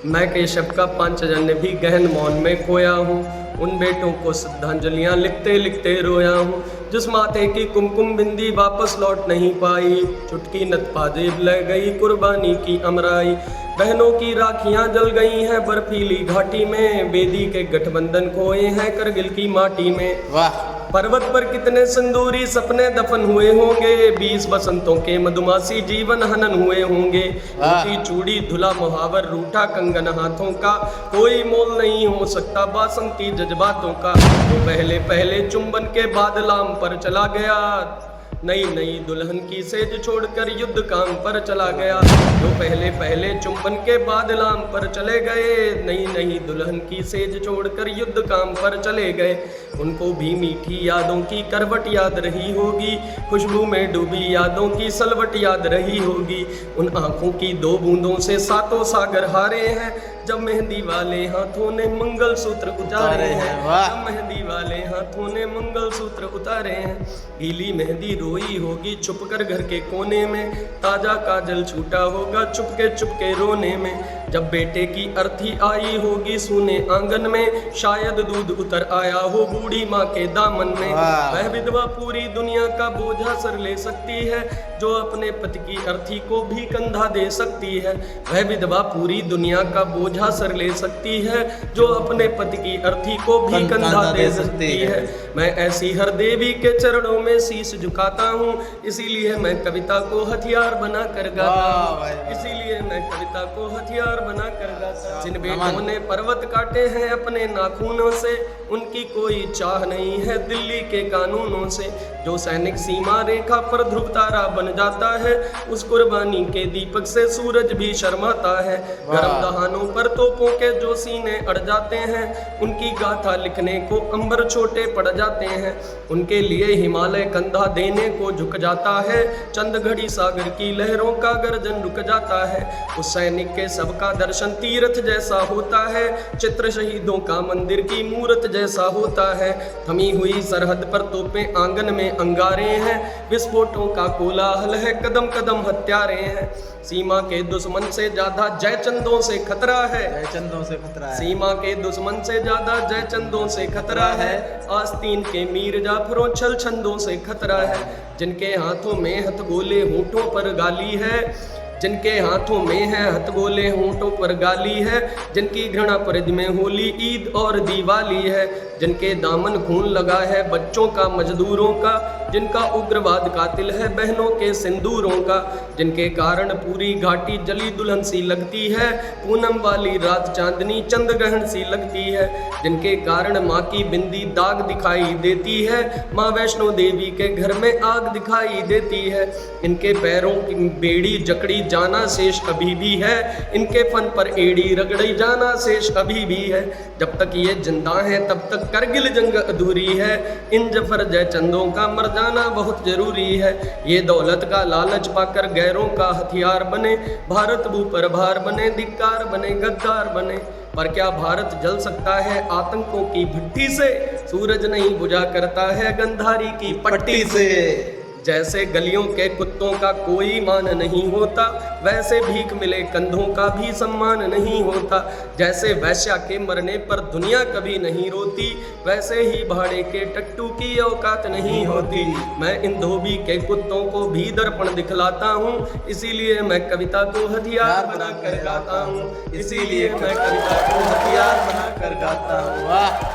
मैं केशव का पांचजन्य भी गहन मौन में खोया हूँ। उन बेटों को श्रद्धांजलियाँ लिखते लिखते रोया हूँ, जिस माथे की कुमकुम बिंदी वापस लौट नहीं पाई। चुटकी नत पाजेब ले गई कुर्बानी की अमराई। बहनों की राखियां जल गई हैं बर्फीली घाटी में। बेदी के गठबंधन खोए हैं करगिल की माटी में। वाह। पर्वत पर कितने सिंदूरी सपने दफन हुए होंगे। 20 बसंतों के मधुमासी जीवन हनन हुए होंगे। उनकी चूड़ी धुला मुहावर रूठा कंगन हाथों का, कोई मोल नहीं हो सकता बासंती जज्बातों का। तो पहले पहले चुंबन के बाद लाम पर चला गया। नई नई दुल्हन की सेज छोड़कर युद्ध काम पर चला गया। जो पहले पहले चुंबन के बाद लाम पर चले गए। नई नई दुल्हन की सेज छोड़कर युद्ध काम पर चले गए। उनको भी मीठी यादों की करवट याद रही होगी। खुशबू में डूबी यादों की सलवट याद रही होगी। उन आंखों की 2 बूंदों से 7 सागर हारे हैं। जब मेहंदी वाले हाथों ने मंगलसूत्र उतारे हैं। जब मेहंदी वाले हाथों ने मंगलसूत्र उतारे हैं। गीली मेहंदी रोई होगी छुपकर घर के कोने में। ताजा काजल छूटा होगा चुपके रोने में। जब बेटे की अर्थी आई होगी सूने आंगन में। शायद दूध उतर आया हो बूढ़ी माँ के दामन में। वह विधवा पूरी दुनिया का बोझा सर ले सकती है, जो अपने पति की अर्थी को भी कंधा दे सकती है। वह विधवा पूरी दुनिया का बोझा सर ले सकती है, जो अपने पति की अर्थी को भी कंधा दे सकती है। मैं ऐसी हर देवी के चरणों में शीश झुकाता हूँ, इसीलिए मैं कविता को हथियार बना कर गाता हूँ। इसीलिए मैं कविता को हथियार बना कर गाता हूँ। जिन बेटों ने पर्वत काटे हैं अपने नाखूनों से, उनकी कोई चाह नहीं है दिल्ली के कानूनों से। जो सैनिक सीमा रेखा पर ध्रुव तारा बन जाता है, उस कुर्बानी के दीपक से सूरज भी शर्माता है। गर्म दहानों पर तोपों के जो सीने अड़ जाते हैं, उनकी गाथा लिखने को अंबर छोटे पड़ जाते हैं। उनके लिए हिमालय कंधा देने को झुक जाता है। चंद घड़ी सागर की लहरों का गर्जन रुक जाता है। उस सैनिक के सबका दर्शन तीर्थ जैसा होता है। चित्र शहीदों का मंदिर की मूरत जैसा होता है। थमी हुई सरहद पर तोपें आंगन में अंगारे हैं। विस्फोटों का कोलाहल है, कदम कदम हत्यारे हैं। सीमा के दुश्मन से ज्यादा जयचंदों से खतरा है। जयचंदों से खतरा है। सीमा के दुश्मन से ज्यादा जयचंदों से खतरा है। आस्तीन के मीर जाफरों छल छंदों से खतरा है। जिनके हाथों में हथगोले होठों पर गाली है। जिनके हाथों में है हथगोले होंठों पर गाली है। जिनकी घृणा परिध में होली ईद और दिवाली है। जिनके दामन खून लगा है बच्चों का मजदूरों का। जिनका उग्रवाद कातिल है बहनों के सिंदूरों का। जिनके कारण पूरी घाटी जली दुल्हन सी लगती है। पूनम वाली रात चांदनी चंद्रग्रहण सी लगती है। जिनके कारण माँ की बिंदी दाग दिखाई देती है। माँ वैष्णो देवी के घर में आग दिखाई देती है। इनके पैरों की बेड़ी जकड़ी जाना शेष अभी भी है। इनके फन पर एड़ी रगड़ी जाना शेष अभी भी है। जब तक ये जिंदा है तब तक करगिल जंग अधूरी है। इन जफर जयचंदों का मर जाना बहुत जरूरी है। ये दौलत का लालच पाकर गैरों का हथियार बने। भारत भू पर भार बने, धिक्कार बने, गद्दार बने। पर क्या भारत जल सकता है आतंकों की भट्टी से? सूरज नहीं बुझा करता है गंधारी की पट्टी से। जैसे गलियों के कुत्तों का कोई मान नहीं होता, वैसे भीख मिले कंधों का भी सम्मान नहीं होता। जैसे वैश्या के मरने पर दुनिया कभी नहीं रोती, वैसे ही भाड़े के टट्टू की औकात नहीं होती। मैं इन धोबी के कुत्तों को भी दर्पण दिखलाता हूँ, इसीलिए मैं कविता को हथियार बना कर गाता हूँ। इसीलिए मैं कविता को हथियार बना कर गाता हूँ। वाह।